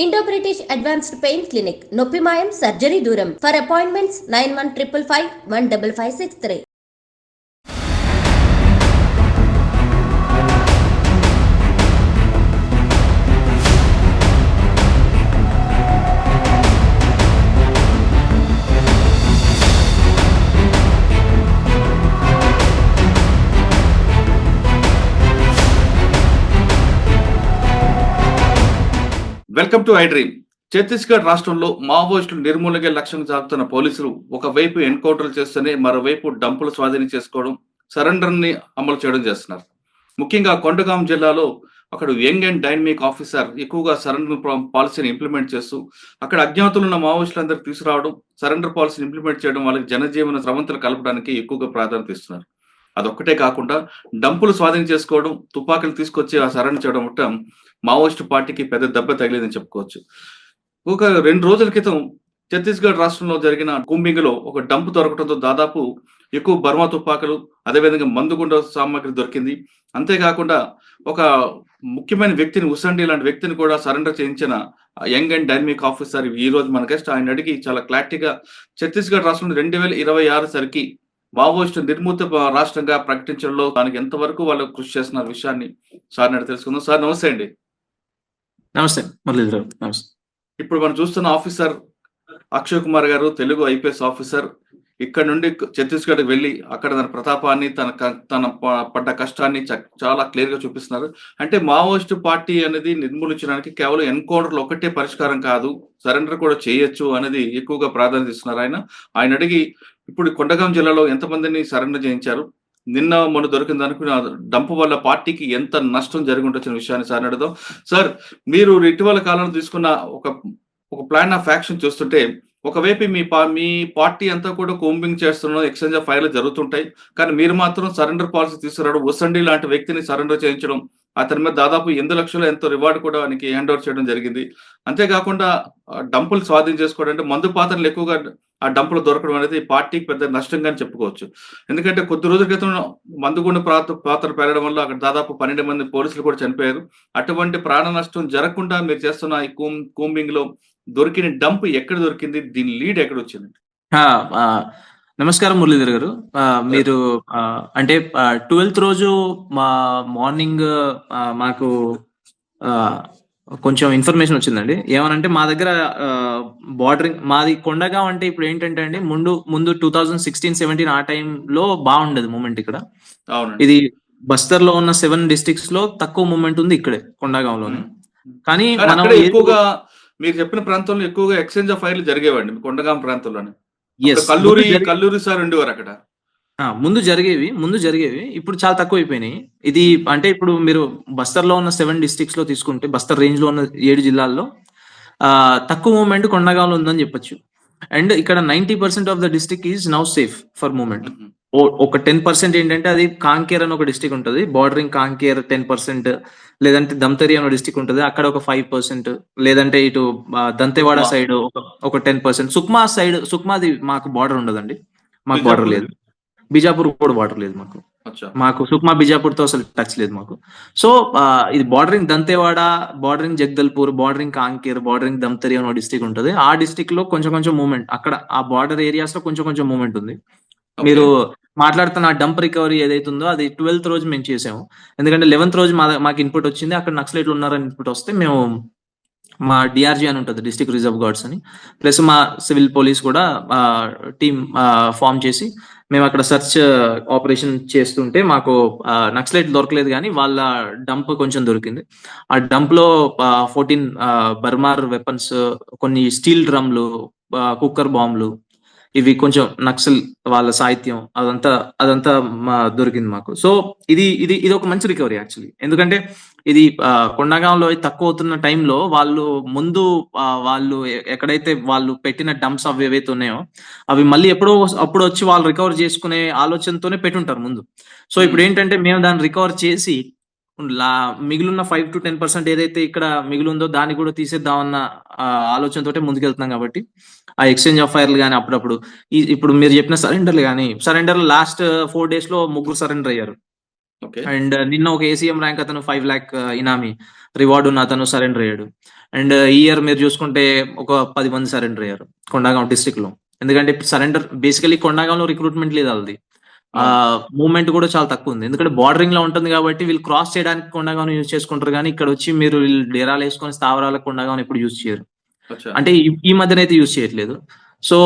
Indo-British Advanced Pain Clinic, Noppimayam Surgery Duram. For appointments 9155 15563. Welcome to I dream. Chhattisgarh రాష్ట్రంలో మావోయిస్టులు నిర్మూలనకే లక్ష్యంగా సాగుతున్న పోలీసులు ఒకవైపు ఎన్కౌంటర్లు చేస్తూనే మరోవైపు డంపులు స్వాధీనం చేసుకోవడం, సరెండర్ ని అమలు చేయడం చేస్తున్నారు. ముఖ్యంగా కొండగాం జిల్లాలో అక్కడ యంగ్ అండ్ డైనమిక్ ఆఫీసర్ ఎక్కువగా సరెండర్ పాలసీని ఇంప్లిమెంట్ చేస్తూ అక్కడ అజ్ఞాతులు ఉన్న మావోయిస్టులందరూ తీసుకురావడం, సరెండర్ పాలసీని ఇంప్లిమెంట్ చేయడం, వాళ్ళకి జనజీవన స్రవంతులు కలపడానికి ఎక్కువగా ప్రాధాన్యత ఇస్తున్నారు. అదొక్కటే కాకుండా డంపులు స్వాధీనం చేసుకోవడం, తుపాకులు తీసుకొచ్చి ఆ సరెండర్ చేయడం అంటే మావోయిస్టు పార్టీకి పెద్ద దెబ్బ తగిలేదని చెప్పుకోవచ్చు. ఒక 2 రోజుల క్రితం ఛత్తీస్గఢ్ రాష్ట్రంలో జరిగిన కూంబింగ్ లో ఒక డంప్ దొరకడంతో దాదాపు ఎక్కువ బర్మా తుపాకులు, అదేవిధంగా మందుగుండ సామాగ్రి దొరికింది. అంతేకాకుండా ఒక ముఖ్యమైన వ్యక్తిని, ఉసండి లాంటి వ్యక్తిని కూడా సరెండర్ చేయించిన యంగ్ అండ్ డైనమిక్ ఆఫీసర్ ఈ రోజు మన గెస్ట్. ఆయన అడిగి చాలా క్లారిటీగా ఛత్తీస్గఢ్ రాష్ట్రంలో 2026 సరికి మావోయిస్టు నిర్మూత రాష్ట్రంగా ప్రకటించడంలో దానికి ఎంతవరకు వాళ్ళు కృషి చేస్తున్న విషయాన్ని సార్ అడిగి తెలుసుకుందాం. సార్ నమస్తే అండి. నమస్తే మురళీధర్. నమస్తే. ఇప్పుడు మనం చూస్తున్న ఆఫీసర్ అక్షయ్ కుమార్ గారు తెలుగు ఐపీఎస్ ఆఫీసర్. ఇక్కడ నుండి ఛత్తీస్గఢ్ వెళ్ళి అక్కడ తన ప్రతాపాన్ని, తన పడ్డ కష్టాన్ని చాలా క్లియర్ గా చూపిస్తున్నారు. అంటే మావోయిస్టు పార్టీ అనేది నిర్మూలించడానికి కేవలం ఎన్కౌంటర్లు ఒకటే పరిష్కారం కాదు, సరెండర్ కూడా చేయొచ్చు అనేది ఎక్కువగా ప్రాధాన్యత ఇస్తున్నారు. ఆయన అడిగి ఇప్పుడు కొండగాం జిల్లాలో ఎంతమందిని సరెండర్ చేయించారు, నిన్న మొన్న దొరికింది అనుకున్న డంప్ వల్ల పార్టీకి ఎంత నష్టం జరిగి ఉండొచ్చిన విషయాన్ని సార్ అడుగుదాం. సార్, మీరు ఇటీవల కాలంలో తీసుకున్న ఒక ప్లాన్ ఆఫ్ యాక్షన్ చూస్తుంటే ఒకవైపు మీ పార్టీ అంతా కూడా కోంబింగ్ చేస్తున్న ఎక్స్చేంజ్ ఆఫ్ ఫైర్లు జరుగుతుంటాయి, కానీ మీరు మాత్రం సరెండర్ పాలసీ తీసుకురావడం, ఉసండి లాంటి వ్యక్తిని సరెండర్ చేయించడం, అతని మీద దాదాపు 8 లక్షలు ఎంతో రివార్డు కూడా ఆయనకి హ్యాండ్ ఓవర్ చేయడం జరిగింది. అంతేకాకుండా డంపులు స్వాధీనం చేసుకోవడం, అంటే మందు పాత్రలు ఎక్కువగా ఆ డంపులు దొరకడం అనేది పార్టీకి పెద్ద నష్టంగా చెప్పుకోవచ్చు. ఎందుకంటే కొద్ది రోజుల క్రితం మందుగుండు పాత్ర పెరగడం వల్ల అక్కడ దాదాపు 12 మంది పోలీసులు కూడా చనిపోయారు. అటువంటి ప్రాణ నష్టం జరగకుండా మీరు చేస్తున్న ఈ కూంబింగ్ లో దొరికిన డంప్ ఎక్కడ దొరికింది, దీని లీడ్ ఎక్కడ వచ్చింది? నమస్కారం మురళీధర్ గారు. మీరు అంటే 12th రోజు మా మార్నింగ్ మాకు కొంచెం ఇన్ఫర్మేషన్ వచ్చిందండి. ఏమనంటే మా దగ్గర బార్డరింగ్ మాది కొండగాం. అంటే ఇప్పుడు ఏంటంటే అండి, ముందు 2016-17 ఆ టైంలో బాగుండేది మూమెంట్ ఇక్కడ. ఇది బస్తర్ లో ఉన్న 7 డిస్ట్రిక్ట్స్ లో తక్కువ మూమెంట్ ఉంది ఇక్కడే కొండగాంలోనే. కానీ మనం ఎక్కువగా మీరు చెప్పిన ప్రాంతంలో ఎక్కువగా ఎక్స్చేంజ్ ఆఫ్ ఫైర్లు జరిగేవండి కల్లూరి సార్ ఉండేవారు అక్కడ. ముందు జరిగేవి ఇప్పుడు చాలా తక్కువ అయిపోయినాయి. ఇది అంటే ఇప్పుడు మీరు బస్తర్ లో ఉన్న 7 డిస్ట్రిక్ట్స్ లో తీసుకుంటే, బస్తర్ రేంజ్ లో ఉన్న 7 జిల్లాల్లో తక్కువ మూమెంట్ కొండగాంలో ఉందని చెప్పొచ్చు. అండ్ ఇక్కడ 90% of the district is now safe for moment. ఒక 10% ఏంటంటే అది కాంకేర్ అని ఒక డిస్ట్రిక్ట్ ఉంటుంది, బార్డరింగ్ కాంకేర్ 10%, లేదంటే దంతరి అనే డిస్ట్రిక్ట్ ఉంటుంది, అక్కడ ఒక 5%, లేదంటే ఇటు దంతెవాడ సైడ్ ఒక 10%. సుక్మాది మాకు బార్డర్ ఉండదండి, మాకు బార్డర్ లేదు. బిజాపూర్ కూడా బార్డర్ లేదు మాకు సుక్మా బిజాపూర్ తో అసలు టచ్ లేదు మాకు. సో ఇది bordering Dantewada, bordering Jagdalpur, bordering Kanker, bordering Dhamtari అనే డిస్ట్రిక్ట్ ఉంటుంది. ఆ డిస్ట్రిక్ట్ లో కొంచెం మూమెంట్, అక్కడ ఆ బార్డర్ ఏరియాస్ లో కొంచెం మూమెంట్ ఉంది. మీరు మాట్లాడుతున్న డంప్ రికవరీ ఏదైతుందో అది 12th రోజు మేము చేసాము. ఎందుకంటే 11th రోజు మాకు ఇన్పుట్ వచ్చింది, అక్కడ నక్సలైట్లు ఉన్నారని ఇన్పుట్ వస్తే మేము మా డిఆర్జీ అని ఉంటుంది, డిస్ట్రిక్ట్ రిజర్వ్ గార్డ్స్ అని, ప్లస్ మా సివిల్ పోలీస్ కూడా టీమ్ ఫామ్ చేసి మేము అక్కడ సెర్చ్ ఆపరేషన్ చేస్తుంటే మాకు నక్సలైట్ దొరకలేదు, కానీ వాళ్ళ డంప్ కొంచెం దొరికింది. ఆ డంప్ లో 14 బర్మార్ వెపన్స్, కొన్ని స్టీల్ డ్రమ్లు, కుక్కర్ బాంబులు, ఇవి కొంచెం నక్సల్ వాళ్ళ సాహిత్యం అదంతా దొరికింది మాకు. సో ఇది ఒక మంచి రికవరీ యాక్చువల్లీ. ఎందుకంటే ఇది కొండగాంలో తక్కువ అవుతున్న టైంలో వాళ్ళు ఎక్కడైతే వాళ్ళు పెట్టిన డంప్స్ అవి ఏవైతే ఉన్నాయో అవి మళ్ళీ అప్పుడు వచ్చి వాళ్ళు రికవర్ చేసుకునే ఆలోచనతోనే పెట్టుంటారు ముందు. సో ఇప్పుడు ఏంటంటే మేము దాన్ని రికవర్ చేసి మిగిలిన 5 to 10% ఏదైతే ఇక్కడ మిగిలిందో దాన్ని కూడా తీసేద్దామన్న ఆలోచనతోటే ముందుకెళ్తున్నాం. కాబట్టి ఆ ఎక్స్చేంజ్ ఆఫ్ ఫైర్లు కానీ అప్పుడప్పుడు ఇప్పుడు మీరు చెప్పిన సరెండర్ లాస్ట్ 4 days లో 3 సరెండర్ అయ్యారు. అండ్ నిన్న ఒక ఏసీఎం ర్యాంక్ అతను 5 lakh ఇనామీ రివార్డు ఉన్న అతను సరెండర్ అయ్యాడు. అండ్ ఈ ఇయర్ మీరు చూసుకుంటే ఒక 10 మంది సరెండర్ అయ్యారు కొండగాం డిస్ట్రిక్ట్ లో. ఎందుకంటే సరెండర్ బేసికలీ కొండగాంలో రిక్రూట్మెంట్ లేదు వాళ్ళది, మూవ్మెంట్ కూడా చాలా తక్కువ ఉంది. ఎందుకంటే బార్డరింగ్ లో ఉంటుంది కాబట్టి వీళ్ళు క్రాస్ చేయడానికి కొండగాం యూజ్ చేసుకుంటారు, కానీ ఇక్కడ వచ్చి మీరు వీళ్ళు డేరాలు వేసుకొని స్థావరాలకు కొండగాం ఎప్పుడు యూజ్ చేయరు. అచ్చా. అంటే ఈ మధ్యన అయితే యూజ్ చేయట్లేదు. సో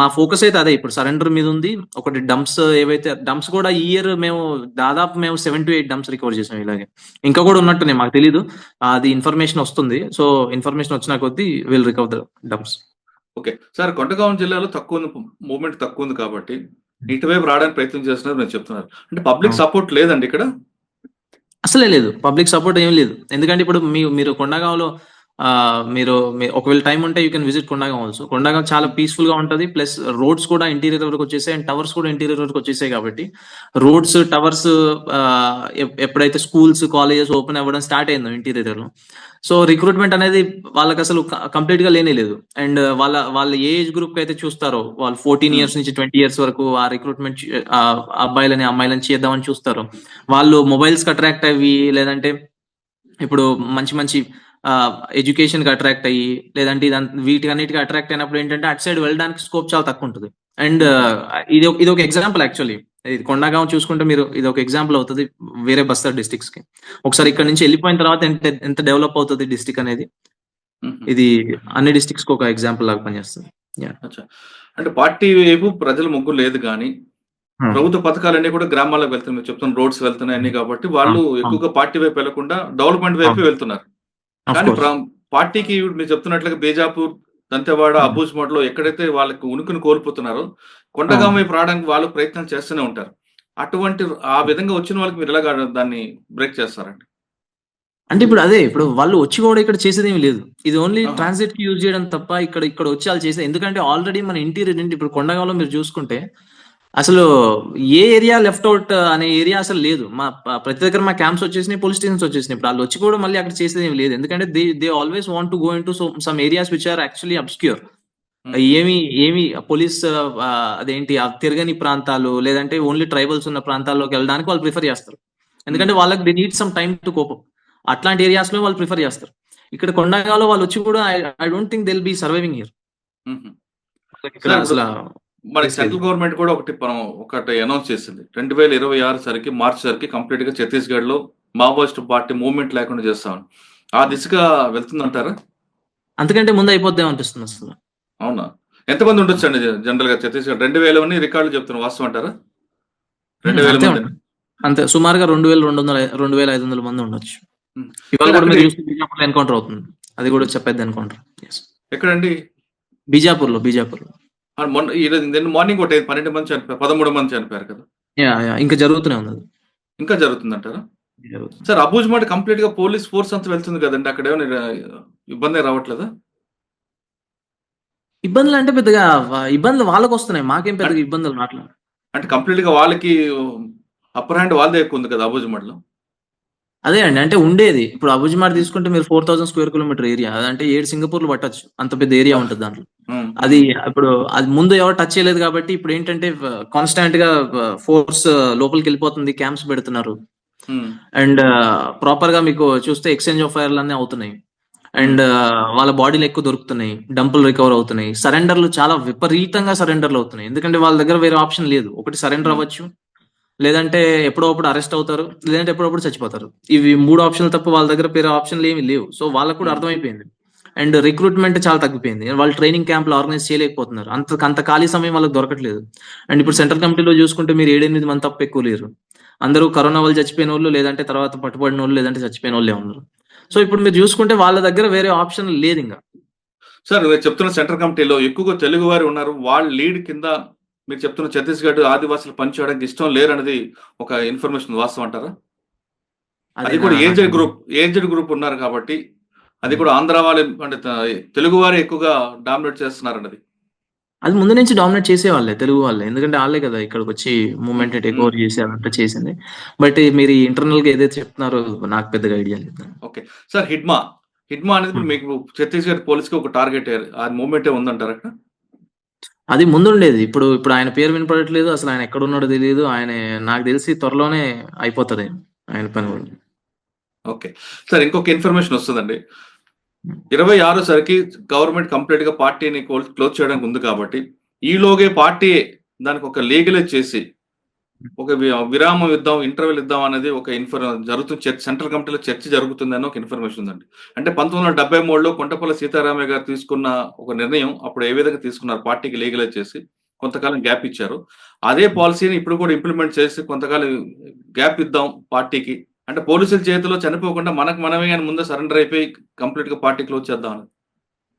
మా ఫోకస్ అయితే అదే ఇప్పుడు సరెండర్ మీద ఉంది. ఒకటి డంప్స్, ఏవైతే డంప్స్ కూడా ఈ ఇయర్ మేము 7 to 8 డంప్స్ రికవర్ చేసాం. ఇలాగే ఇంకా కూడా ఉన్నట్టునే, మాకు తెలీదు, అది ఇన్ఫర్మేషన్ వస్తుంది. సో ఇన్ఫర్మేషన్ వచ్చిన కొద్దీ will recover the dumps. Okay sir, Kondagaon జిల్లాలో మూవ్మెంట్ తక్కువ ఉంది కాబట్టి ఇటువైపు రావడానికి ప్రయత్నం చేస్తున్నారు మీరు చెప్తున్నారు. అంటే పబ్లిక్ సపోర్ట్ లేదండి ఇక్కడ? అసలే లేదు, పబ్లిక్ సపోర్ట్ ఏం లేదు. ఎందుకంటే ఇప్పుడు మీరు కొండగాంలో మీరు ఒకవేళ టైం ఉంటే యూ కెన్ విజిట్ కొండగాం ఆల్సో. కొండగాం చాలా పీస్ఫుల్ గా ఉంటది, ప్లస్ రోడ్స్ కూడా ఇంటీరియర్ వరకు వచ్చేసాయి అండ్ టవర్స్ కూడా ఇంటీరియర్ వరకు వచ్చేసాయి. కాబట్టి రోడ్స్, టవర్స్, ఎప్పుడైతే స్కూల్స్, కాలేజెస్ ఓపెన్ అవ్వడం స్టార్ట్ అయిందో ఇంటీరియర్ లో, సో రిక్రూట్మెంట్ అనేది వాళ్ళకి అసలు కంప్లీట్ గా లేనే లేదు. అండ్ వాళ్ళ ఏ ఏజ్ గ్రూప్ అయితే చూస్తారో, వాళ్ళు 14 years నుంచి 20 years వరకు ఆ రిక్రూట్మెంట్ అబ్బాయిలని అమ్మాయిలని చేద్దామని చూస్తారు. వాళ్ళు మొబైల్స్ కి అట్రాక్ట్ అయ్యి, లేదంటే ఇప్పుడు మంచి మంచి ఎడ్యుకేషన్ కి అట్రాక్ట్ అయ్యి, లేదంటే వీటికన్నిటికి అట్రాక్ట్ అయినప్పుడు ఏంటంటే అటు సైడ్ వెళ్ళడానికి స్కోప్ చాలా తక్కువ ఉంటుంది. అండ్ ఇది ఒక ఎగ్జాంపుల్ యాక్చువల్లీ. ఇది కొండగాం చూసుకుంటే మీరు, ఇది ఒక ఎగ్జాంపుల్ అవుతుంది వేరే బస్తర్ డిస్ట్రిక్ట్స్ కి. ఒకసారి ఇక్కడ నుంచి వెళ్ళిపోయిన తర్వాత ఎంత డెవలప్ అవుతుంది డిస్ట్రిక్ట్ అనేది, ఇది అన్ని డిస్ట్రిక్ట్స్ కి ఒక ఎగ్జాంపుల్ లాగా పనిచేస్తుంది. అంటే పార్టీ వైపు ప్రజల ముగ్గురు లేదు, కానీ ప్రభుత్వ పథకాలన్నీ కూడా గ్రామాలకు వెళ్తున్నాయి. మీరు చెప్తున్న రోడ్స్ వెళ్తున్నాయి అన్ని, కాబట్టి వాళ్ళు ఎక్కువగా పార్టీ వైపు వెళ్లకుండా డెవలప్మెంట్ వైపు వెళ్తున్నారు. కానీ పార్టీకి మీరు చెప్తున్నట్లుగా బేజాపూర్, దంతెవాడ, అబూజ్మఠ్ లో ఎక్కడైతే వాళ్ళకి ఉనికిని కోల్పోతున్నారో కొండగాం వైపు రావడానికి వాళ్ళు ప్రయత్నం చేస్తూనే ఉంటారు. అటువంటి ఆ విధంగా వచ్చిన వాళ్ళకి మీరు ఎలాగా దాన్ని బ్రేక్ చేస్తారండి? అంటే ఇప్పుడు వాళ్ళు వచ్చి కూడా ఇక్కడ చేసేది ఏమి లేదు. ఇది ఓన్లీ ట్రాన్సిట్ కి యూజ్ చేయడం తప్ప ఇక్కడ వచ్చి వాళ్ళు చేసేది. ఎందుకంటే ఆల్రెడీ మన ఇంటీరియర్ ఇప్పుడు కొండగాంలో మీరు చూసుకుంటే అసలు ఏ ఏరియా లెఫ్ట్ అవుట్ అనే ఏరియా అసలు లేదు. ప్రతి దగ్గర మా క్యాంప్స్ వచ్చేసినాయి, పోలీస్ స్టేషన్స్ వచ్చేసినాయి. ఇప్పుడు వాళ్ళు వచ్చి కూడా మళ్ళీ అక్కడ చేసేది ఏమి లేదు. ఎందుకంటే they always want to go in to some areas which are actually obscure. ఏమి పోలీస్ అదేంటి తిరగని ప్రాంతాలు, లేదంటే ఓన్లీ ట్రైబల్స్ ఉన్న ప్రాంతాల్లోకి వెళ్ళడానికి వాళ్ళు ప్రిఫర్ చేస్తారు. ఎందుకంటే వాళ్ళకి they need some time to cope up. అట్లాంటి ఏరియాస్ లో వాళ్ళు ప్రిఫర్ చేస్తారు. ఇక్కడ కొండగాంలో వాళ్ళు వచ్చి కూడా I don't think they will be surviving here. అసలు మరి సెంట్రల్ గవర్నమెంట్ కూడా ఒకటి అనౌన్స్ చేసింది, 2026 సరికి, మార్చి సరికి కంప్లీట్ గా ఛత్తీస్గఢ్ లో మావోయిస్ట్ పార్టీ మూవ్మెంట్ లేకుండా చేస్తామని. ఆ దిశగా వెళ్తుందంటారా? అంతకంటే ముందు అయిపోద్దాం అనిపిస్తుంది అసలు. అవునా? ఎంతమంది ఉండొచ్చు అండి జనరల్ గా ఛత్తీస్గఢ్? 2000 రికార్డులు చెప్తున్నారు, వాస్తవం అంటారా? 2000 మంది అంతే, సుమారుగా 2500 మంది ఉండొచ్చు. ఇవాళ కూడా మీరు చూస్తే బీజాపూర్ ఎన్కౌంటర్ అవుతుంది, అది కూడా చెప్పేది ఎన్కౌంటర్. ఎక్కడండి? బీజాపూర్ లో మార్నింగ్ 12 మంది చనిపోయారు, 13 మంది చనిపోయారు కదా. ఇంకా జరుగుతూనే ఉంది. ఇంకా జరుగుతుందంటారా? సార్, అబూజ్మఠ్ కంప్లీట్ గా పోలీస్ ఫోర్స్ అంతా వెళ్తుంది కదండి, అక్కడ ఏమైనా ఇబ్బంది రావట్లేదా? ఇబ్బందులు అంటే పెద్దగా ఇబ్బందులు వాళ్ళకి వస్తున్నాయి, మాకేం పెద్దగా ఇబ్బందులు రావట్లేదు. అంటే కంప్లీట్ గా వాళ్ళకి అప్పర్ హ్యాండ్ వాళ్ళదే ఎక్కువ ఉంది కదా అబూజ్మఠ్ లో. అదే అండి, అంటే ఉండేది ఇప్పుడు అబూజ్మఠ్ తీసుకుంటే మీరు 4000 square kilometer ఏరియా, అదంటే 7 సింగపూర్లు పట్టొచ్చు, అంత పెద్ద ఏరియా ఉంటుంది దాంట్లో. అది ముందు ఎవరు టచ్ చేయలేదు కాబట్టి ఇప్పుడు ఏంటంటే కాన్స్టాంట్ గా ఫోర్స్ లోపలికి వెళ్ళిపోతుంది, క్యాంప్స్ పెడుతున్నారు. అండ్ ప్రాపర్ గా మీకు చూస్తే ఎక్స్చేంజ్ ఆఫ్ ఫైర్లు అన్నీ అవుతున్నాయి. అండ్ వాళ్ళ బాడీలు ఎక్కువ దొరుకుతున్నాయి, డంపులు రికవర్ అవుతున్నాయి, సరెండర్లు చాలా విపరీతంగా సరెండర్లు అవుతున్నాయి. ఎందుకంటే వాళ్ళ దగ్గర వేరే ఆప్షన్ లేదు. ఒకటి సరెండర్ అవ్వచ్చు, లేదంటే ఎప్పుడప్పుడు అరెస్ట్ అవుతారు, లేదంటే ఎప్పుడప్పుడు చచ్చిపోతారు. ఇవి 3 ఆప్షన్లు తప్ప వాళ్ళ దగ్గర వేరే ఆప్షన్లు ఏమి లేవు. సో వాళ్ళకు కూడా అర్థమైపోయింది. అండ్ రిక్రూట్మెంట్ చాలా తగ్గిపోయింది, వాళ్ళు ట్రైనింగ్ క్యాంపులు ఆర్గనైజ్ చేయలేకపోతున్నారు, అంత ఖాళీ సమయం వాళ్ళకి దొరకట్లేదు. అండ్ ఇప్పుడు సెంట్రల్ కమిటీలో చూసుకుంటే మీరు 7-8 మంది తప్ప ఎక్కువ లేరు. అందరూ కరోనా వాళ్ళు చచ్చిపోయిన వాళ్ళు, లేదంటే తర్వాత పట్టుబడిన వాళ్ళు, లేదంటే చచ్చిపోయిన వాళ్ళే ఉన్నారు. సో ఇప్పుడు మీరు చూసుకుంటే వాళ్ళ దగ్గర వేరే ఆప్షన్ లేదు ఇంకా. సార్, మీరు చెప్తున్న సెంట్రల్ కమిటీలో ఎక్కువగా తెలుగు వారు ఉన్నారు, వాళ్ళ లీడ్ కింద మీరు చెప్తున్న ఛత్తీస్గఢ్ ఆదివాసులు పనిచేయడానికి ఇష్టం లేరనేది ఒక ఇన్ఫర్మేషన్, వాస్తవం అంటారా? అది కూడా ఏజ్డ్ గ్రూప్ ఉన్నారు కాబట్టి, అది కూడా ఆంధ్ర వాళ్ళు అంటే తెలుగు వారు ఎక్కువగా డామినేట్ చేస్తున్నారు అన్నది. అది ముందు నుంచి డామినేట్ చేసేవాళ్ళే, తెలుగు వాళ్ళే. ఎందుకంటే వాళ్ళే కదా ఇక్కడికి వచ్చి మూవ్మెంట్ టేక్ ఓవర్ చేసి అదంతా చేసింది. బట్ మీరు ఇంటర్నల్ గా ఏదైతే చెప్తున్నారో నాకు పెద్దగా ఐడియా లేదు. ఓకే సార్, హిడ్మా అనేది మీకు ఛత్తీస్గఢ్ పోలీస్ కి ఒక టార్గెట్, ఆ మూవ్మెంట్ ఉందంటారా? అది ముందు ఉండేది. ఇప్పుడు ఆయన పేరు వినపడట్లేదు, అసలు ఆయన ఎక్కడ ఉన్నాడో తెలియదు. ఆయన నాకు తెలిసి త్వరలోనే అయిపోతాడు ఆయన పని. ఓకే సార్, ఇంకొక ఇన్ఫర్మేషన్ వస్తుందండి. 26 సరికి గవర్నమెంట్ కంప్లీట్ గా పార్టీని క్లోజ్ చేయడానికి ఉంది కాబట్టి ఈలోగే పార్టీ దానికి ఒక లీగలైజ్ చేసి ఒక విరామం ఇద్దాం, ఇంటర్వెల్ ఇద్దాం అనేది ఒక జరుగుతుంది. సెంట్రల్ కమిటీలో చర్చ జరుగుతుందని ఒక ఇన్ఫర్మేషన్ ఉందండి. అంటే 1973లో కొండపల్లి సీతారామయ్య గారు తీసుకున్న ఒక నిర్ణయం అప్పుడు ఏ విధంగా తీసుకున్నారు, పార్టీకి లీగలైజ్ చేసి కొంతకాలం గ్యాప్ ఇచ్చారు. అదే పాలసీని ఇప్పుడు కూడా ఇంప్లిమెంట్ చేసి కొంతకాలం గ్యాప్ ఇద్దాం పార్టీకి, అంటే పోలీసుల చేతిలో చనిపోకుండా మనకు మనమే కానీ ముందే సరెండర్ అయిపోయి కంప్లీట్ గా పార్టీ క్లోజ్ చేద్దాం అని.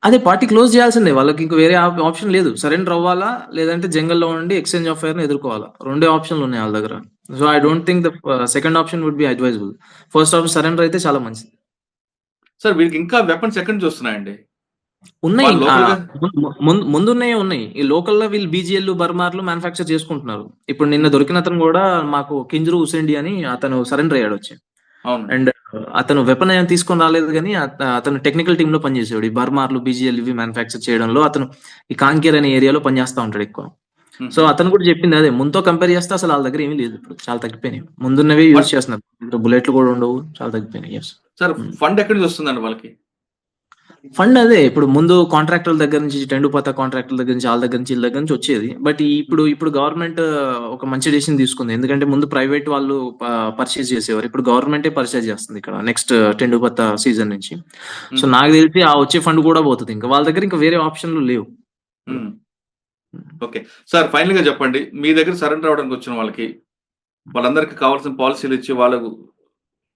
అదే పార్టీ క్లోజ్ చేయాల్సిందే, వాళ్ళకి ఇంక వేరే ఆప్షన్ లేదు. సరెండర్ అవ్వాలా, లేదంటే జంగల్లో ఉండి ఎక్స్చేంజ్ ఆఫ్ ఫైర్ ని ఎదుర్కోవాలా. రెండే ఆప్షన్లు ఉన్నాయి వాళ్ళ దగ్గర. So I don't think the second option would be advisable. First option surrender అయితే చాలా మంచిది. సార్ వీరికి ఇంకా వెపన్స్ ఎక్కడి నుంచి వస్తున్నాయండి? ఉన్నాయి, వాళ్ళు లోకల్గా ముందున్నాయే ఉన్నాయి. ఈ లోకల్లో వీళ్ళు బీజీఎల్ బర్మార్లు మ్యానుఫ్యాక్చర్ చేసుకుంటున్నారు. ఇప్పుడు నిన్న దొరికిన అతను కూడా మాకు కింజరు హుసేండి అని అతను సరెండర్ అయ్యాడు వచ్చి. అవును. అండ్ అతను వెపన్ ఏం తీసుకొని రాలేదు, కానీ అతను టెక్నికల్ టీమ్ లో పనిచేసేవాడు. ఈ బర్మార్లు బీజీఎల్ ఇవి మ్యానుఫ్యాక్చర్ చేయడంలో అతను ఈ కాంకేర్ అనే ఏరియాలో పనిచేస్తా ఉంటాడు ఎక్కువ. సో అతను కూడా చెప్పింది అదే, ముందుతో కంపేర్ చేస్తే అసలు వాళ్ళ దగ్గర ఏమీ లేదు, ఇప్పుడు చాలా తగ్గిపోయినాయి. ముందున్నవి యూజ్ చేస్తున్నారు, బుల్లెట్లు కూడా ఉండవు, చాలా తగ్గిపోయినాయి. ఎస్ సార్, ఫండ్ ఎక్కడి నుంచి వస్తుందండి వాళ్ళకి? ఫండ్ అదే ఇప్పుడు ముందు కాంట్రాక్టర్ దగ్గర నుంచి, టెండుపత కాంట్రాక్టర్ దగ్గర నుంచి, వాళ్ళ దగ్గర నుంచి, వీళ్ళ దగ్గర నుంచి వచ్చేది. బట్ ఇప్పుడు గవర్నమెంట్ ఒక మంచి డెసిషన్ తీసుకుంది. ఎందుకంటే ముందు ప్రైవేట్ వాళ్ళు పర్చేజ్ చేసేవారు, ఇప్పుడు గవర్నమెంటే పర్చేజ్ చేస్తుంది ఇక్కడ నెక్స్ట్ టెండుపత సీజన్ నుంచి. సో నాకు తెలిసి ఆ వచ్చే ఫండ్ కూడా పోతుంది. ఇంకా వాళ్ళ దగ్గర ఇంకా వేరే ఆప్షన్లు లేవు. ఓకే సార్, ఫైనల్ గా చెప్పండి, మీ దగ్గర సరెండర్ అవడానికి వచ్చిన వాళ్ళందరికీ కావాల్సిన పాలసీలు ఇచ్చి వాళ్ళకు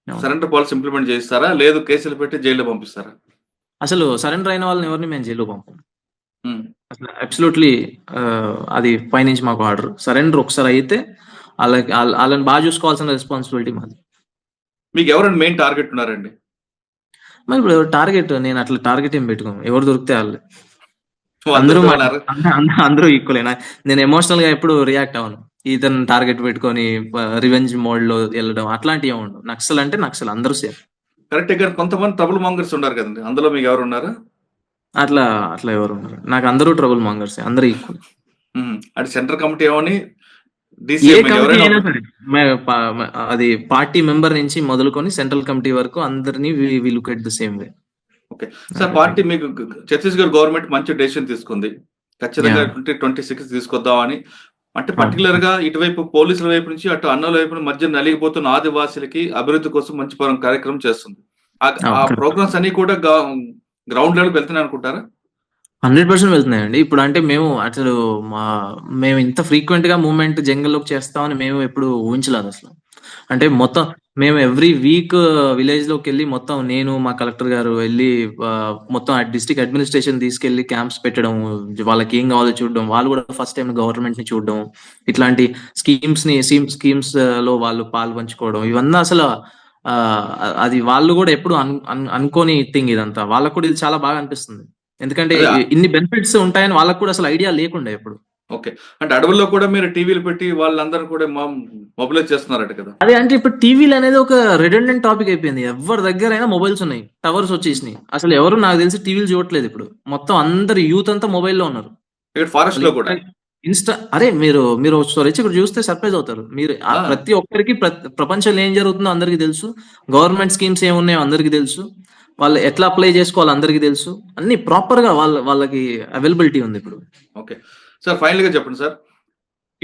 సరెండర్ పాలసీ ఇంప్లిమెంట్ చేస్తారా, లేదు కేసులు పెట్టి జైల్లో పంపిస్తారా? అసలు సరెండర్ అయిన వాళ్ళని ఎవరిని మేము జైల్లో పంపం. అసలు అబ్సల్యూట్లీ అది పైనుంచి మాకు ఆర్డర్. సరెండర్ ఒకసారి అయితే వాళ్ళని బాగా చూసుకోవాల్సిన రెస్పాన్సిబిలిటీ మాది. మీకు ఎవరైనా మెయిన్ టార్గెట్ ఉన్నారండి? మరి ఇప్పుడు టార్గెట్, నేను అట్లా టార్గెట్ ఏం పెట్టుకోను, ఎవరు దొరికితే వాళ్ళు. అందరూ ఈక్వల్. నేను ఎమోషనల్ గా ఎప్పుడు రియాక్ట్ అవ్వను. ఇతను టార్గెట్ పెట్టుకొని రివెంజ్ మోడ్ లో వెళ్ళడం అట్లాంటివి ఏమి ఉండవు. నక్సల్ అంటే నక్సల్, అందరూ సేమ్. కరెక్ట్ గా కొంతమంది ట్రబుల్ మాంగర్స్ ఉన్నారు కదండి, అందులో మీకు ఎవరు ఉన్నారు? అట్లా ఎవరు ఉన్నారు? నాకు అందరూ ట్రబుల్ మాంగర్స్, అందరూ ఈక్వల్. అంటే సెంట్రల్ కమిటీ ఏమని అది పార్టీ మెంబర్ నుంచి మొదలుకొని సెంట్రల్ కమిటీ వరకు అందరినీ we look at the same way. Okay sir, party మీకు ఛత్తీస్గఢ్ గవర్నమెంట్ మంచి డెసిషన్ తీసుకుంది, ఖచ్చితంగా 2026 తీసుకొద్దామని. అంటే పర్టికులర్ గా ఇటువైపు పోలీసుల వైపు నుంచి అటు అన్నల వైపు మధ్య నలిగిపోతున్న ఆదివాసులకి అభివృద్ధి కోసం మంచి కార్యక్రమం చేస్తుంది. ఆ ప్రోగ్రామ్స్ అన్ని కూడా గ్రౌండ్ లెవెల్ వెళ్తున్నాయి అనుకుంటారా? 100% వెళ్తున్నాయండి. ఇప్పుడు అంటే మేము ఇంత ఫ్రీక్వెంట్ గా మూవ్మెంట్ జంగల్లోకి చేస్తామని మేము ఎప్పుడు ఊహించలేదు అసలు. అంటే మొత్తం మేము ఎవ్రీ వీక్ విలేజ్ లోకి వెళ్ళి, మొత్తం నేను మా కలెక్టర్ గారు వెళ్ళి మొత్తం డిస్ట్రిక్ట్ అడ్మినిస్ట్రేషన్ తీసుకెళ్లి క్యాంప్స్ పెట్టడం, వాళ్ళకి ఏం కావాలో చూడడం, వాళ్ళు కూడా ఫస్ట్ టైం గవర్నమెంట్ ని చూడడం, ఇట్లాంటి స్కీమ్స్ లో వాళ్ళు పాలు పంచుకోవడం, ఇవన్నీ అసలు అది వాళ్ళు కూడా ఎప్పుడు అనుకోని థింగ్ ఇదంతా. వాళ్ళకు కూడా ఇది చాలా బాగా అనిపిస్తుంది, ఎందుకంటే ఇన్ని బెనిఫిట్స్ ఉంటాయని వాళ్ళకు కూడా అసలు ఐడియా లేకుండా ఎప్పుడు. ఓకే, అంటే అడవుల్లో కూడా మీరు టీవీలు పెట్టి వాళ్ళందరూ కూడా మొబైలైజ్ చేస్తున్నారట కదా? అదే, అంటే ఇప్పుడు టీవీలు అనేది ఒక రిడెండెంట్ టాపిక్ అయిపోయింది. ఎవరి దగ్గర అయినా మొబైల్స్ ఉన్నాయి, టవర్స్ వచ్చేసినాయి. అసలు ఎవరు నాకు తెలిసి టీవీలు చూడట్లేదు ఇప్పుడు. మొత్తం అందరు యూత్ అంతా మొబైల్లో ఉన్నారు. ఫారెస్ట్ లో కూడా అదే మీరు ఇక్కడ చూస్తే సర్ప్రైజ్ అవుతారు. మీరు ప్రతి ఒక్కరికి ప్రపంచంలో ఏం జరుగుతుందో అందరికి తెలుసు, గవర్నమెంట్ స్కీమ్స్ ఏమున్నాయో అందరికి తెలుసు, వాళ్ళు ఎట్లా అప్లై చేసుకోవాలో అందరికి తెలుసు, అన్ని ప్రాపర్ గా వాళ్ళకి అవైలబిలిటీ ఉంది ఇప్పుడు. ఓకే సార్, ఫైనల్ గా చెప్పండి సార్,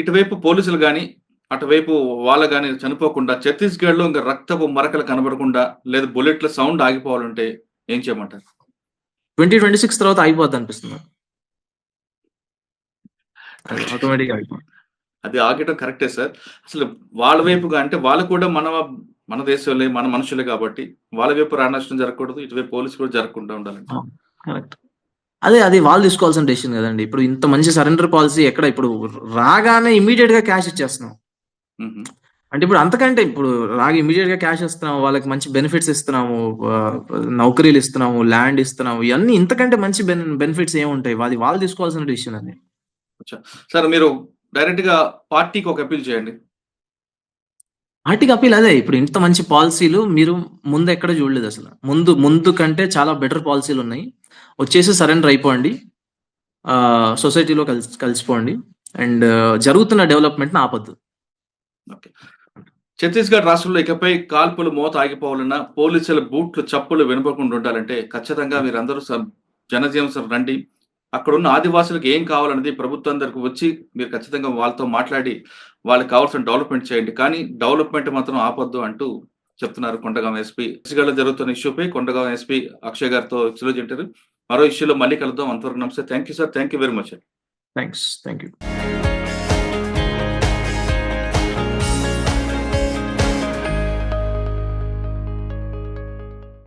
ఇటువైపు పోలీసులు కానీ అటువైపు వాళ్ళు కానీ చనిపోకుండా, ఛత్తీస్గఢ్ లో ఇంకా రక్తపు మరకలు కనబడకుండా, లేదా బుల్లెట్ల సౌండ్ ఆగిపోవాలంటే ఏం చేయమంటారు? 2026 తర్వాత ఆగిపోద్ది అనిపిస్తుంది. ఆటోమేటిక్ అది ఆగటం కరెక్టే సార్. అసలు వాళ్ళ వైపుగా అంటే వాళ్ళు కూడా మన దేశంలో మన మనుషులే కాబట్టి వాళ్ళ వైపు రానష్టం జరగకూడదు, ఇటువైపు పోలీసు కూడా జరగకుండా ఉండాలండి. కరెక్ట్. అది వాళ్ళు తీసుకోవాల్సిన డెసిషన్ కదండి. ఇప్పుడు ఇంత మంచి సరెండర్ పాలసీ ఎక్కడ, ఇప్పుడు రాగానే ఇమీడియట్ గా క్యాష్ ఇచ్చేస్తున్నాం. అంటే ఇప్పుడు అంతకంటే ఇప్పుడు రాగా ఇమీడియట్ గా క్యాష్ ఇస్తున్నాము, వాళ్ళకి మంచి బెనిఫిట్స్ ఇస్తున్నాము, నౌకరీలు ఇస్తున్నాము, ల్యాండ్ ఇస్తున్నాము, ఇవన్నీ ఇంతకంటే మంచి బెనిఫిట్స్ ఏముంటాయి? అది వాళ్ళు తీసుకోవాల్సిన డెసిషన్ అది. సార్, మీరు డైరెక్ట్ గా పార్టీకి ఒక అపీల్ చేయండి. పార్టీకి అపీల్ అదే, ఇప్పుడు ఇంత మంచి పాలసీలు మీరు ముందు ఎక్కడ చూడలేదు అసలు. ముందు కంటే చాలా బెటర్ పాలసీలు ఉన్నాయి. వచ్చేసి సరెండర్ అయిపోండి, సొసైటీలో కలిసిపోండి, అండ్ జరుగుతున్న డెవలప్మెంట్ ఆపద్దు. ఓకే ఛత్తీస్గఢ్ రాష్ట్రంలో ఇకపై కాల్పులు మోత ఆగిపోవాలన్నా, పోలీసుల బూట్లు చప్పులు వినపడకుండా ఉండాలంటే ఖచ్చితంగా మీరందరూ జనజీవన రండి. అక్కడున్న ఆదివాసులకు ఏం కావాలనేది ప్రభుత్వం దగ్గరకు వచ్చి మీరు ఖచ్చితంగా వాళ్ళతో మాట్లాడి వాళ్ళకి కావాల్సిన డెవలప్మెంట్ చేయండి. కానీ డెవలప్మెంట్ మాత్రం ఆపొద్దు అంటూ చెప్తున్నారు కొండగాం ఎస్పీ. ఛత్తీస్గఢ్‌లో జరుగుతున్న ఇష్యూపై కొండగాం ఎస్పీ అక్షయ్ గారితో ఎక్స్‌క్లూజివ్ ఇంటర్వ్యూ. మరో ఇష్యూలో మళ్ళీ కలుద్దాం. అంతవరకు నమస్తే. Thank you sir. Thank you very much. Thanks. Thank you.